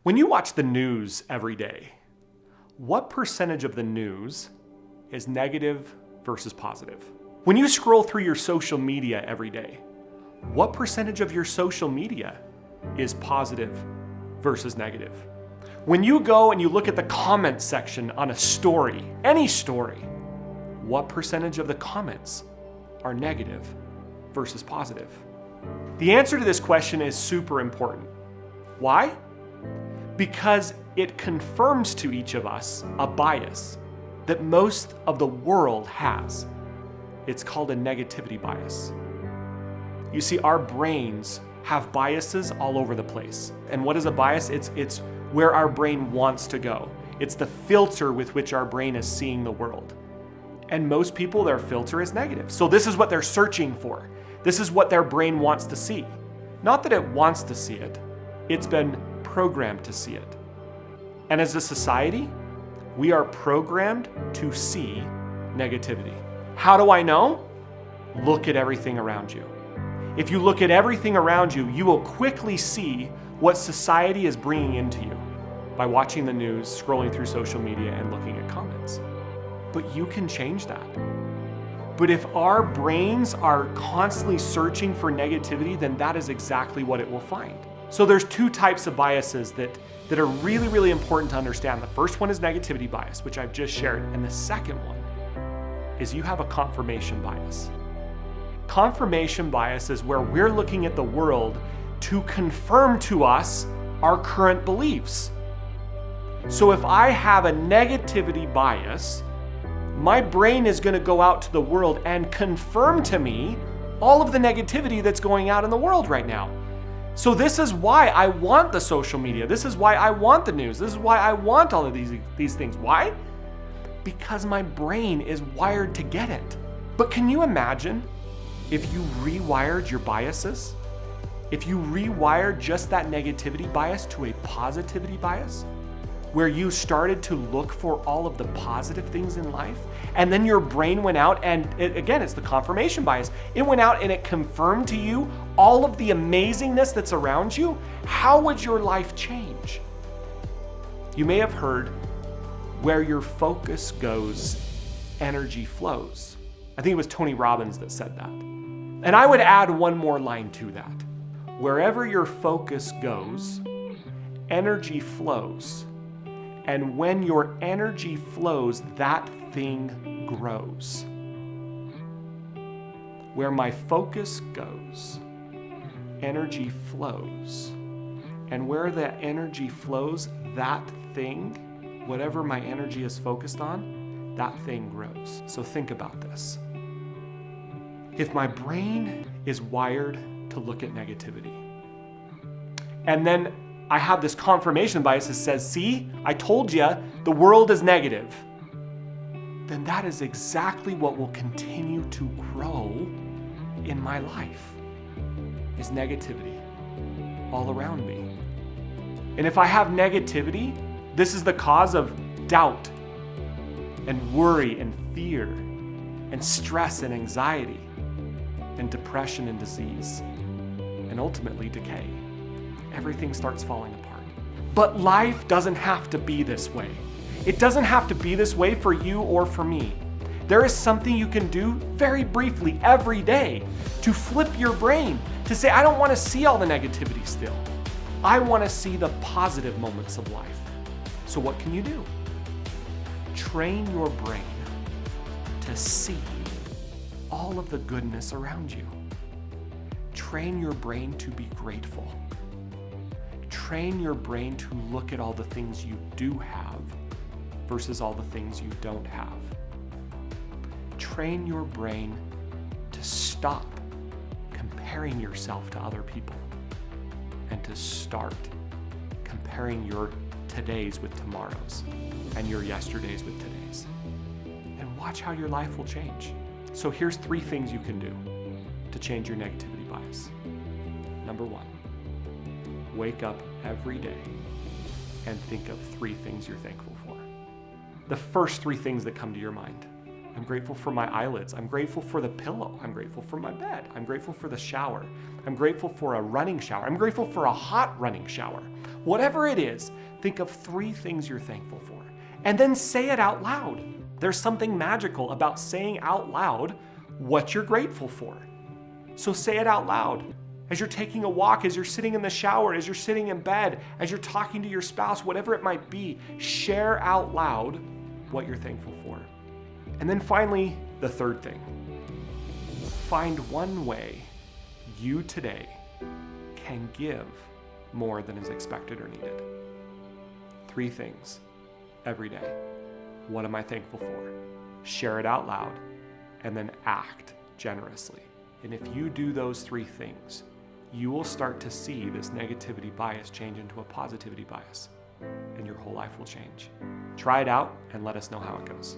When you watch the news every day, what percentage of the news is negative versus positive? When you scroll through your social media every day, what percentage of your social media is positive versus negative? When you go and you look at the comments section on a story, any story, what percentage of the comments are negative versus positive? The answer to this question is super important. Why? Because it confirms to each of us a bias that most of the world has. It's called a negativity bias. You see, our brains have biases all over the place. And what is a bias? It's where our brain wants to go. It's the filter with which our brain is seeing the world. And most people, their filter is negative. So this is what they're searching for. This is what their brain wants to see. Not that it wants to see it, it's been programmed to see it. And as a society, we are programmed to see negativity. How do I know? Look at everything around you. If you look at everything around you, you will quickly see what society is bringing into you by watching the news, scrolling through social media, and looking at comments. But you can change that. But if our brains are constantly searching for negativity, then that is exactly what it will find. So there's two types of biases that are really, really important to understand. The first one is negativity bias, which I've just shared. And the second one is you have a confirmation bias. Confirmation bias is where we're looking at the world to confirm to us our current beliefs. So if I have a negativity bias, my brain is going to go out to the world and confirm to me all of the negativity that's going out in the world right now. So this is why I want the social media. This is why I want the news. This is why I want all of these things. Why? Because my brain is wired to get it. But can you imagine if you rewired your biases? If you rewired just that negativity bias to a positivity bias, where you started to look for all of the positive things in life, and then your brain went out and it's the confirmation bias. It went out and it confirmed to you all of the amazingness that's around you. How would your life change? You may have heard, where your focus goes, energy flows. I think it was Tony Robbins that said that. And I would add one more line to that. Wherever your focus goes, energy flows. And when your energy flows, that thing grows. Where my focus goes, energy flows. And where that energy flows, that thing, whatever my energy is focused on, that thing grows. So think about this. If my brain is wired to look at negativity, and then I have this confirmation bias that says, see, I told you the world is negative, then that is exactly what will continue to grow in my life, is negativity all around me. And if I have negativity, this is the cause of doubt and worry and fear and stress and anxiety and depression and disease and ultimately decay. Everything starts falling apart. But life doesn't have to be this way. It doesn't have to be this way for you or for me. There is something you can do very briefly every day to flip your brain, to say, I don't want to see all the negativity still. I want to see the positive moments of life. So what can you do? Train your brain to see all of the goodness around you. Train your brain to be grateful. Train your brain to look at all the things you do have versus all the things you don't have. Train your brain to stop comparing yourself to other people and to start comparing your todays with tomorrows and your yesterdays with todays. And watch how your life will change. So here's 3 things you can do to change your negativity bias. Number 1, wake up every day and think of 3 things you're thankful for. The first 3 things that come to your mind. I'm grateful for my eyelids. I'm grateful for the pillow. I'm grateful for my bed. I'm grateful for the shower. I'm grateful for a running shower. I'm grateful for a hot running shower. Whatever it is, think of 3 things you're thankful for, and then say it out loud. There's something magical about saying out loud what you're grateful for. So say it out loud. As you're taking a walk, as you're sitting in the shower, as you're sitting in bed, as you're talking to your spouse, whatever it might be, share out loud what you're thankful for. And then finally, the third thing. Find one way you today can give more than is expected or needed. 3 things every day. What am I thankful for? Share it out loud, and then act generously. And if you do those 3 things, you will start to see this negativity bias change into a positivity bias, and your whole life will change. Try it out and let us know how it goes.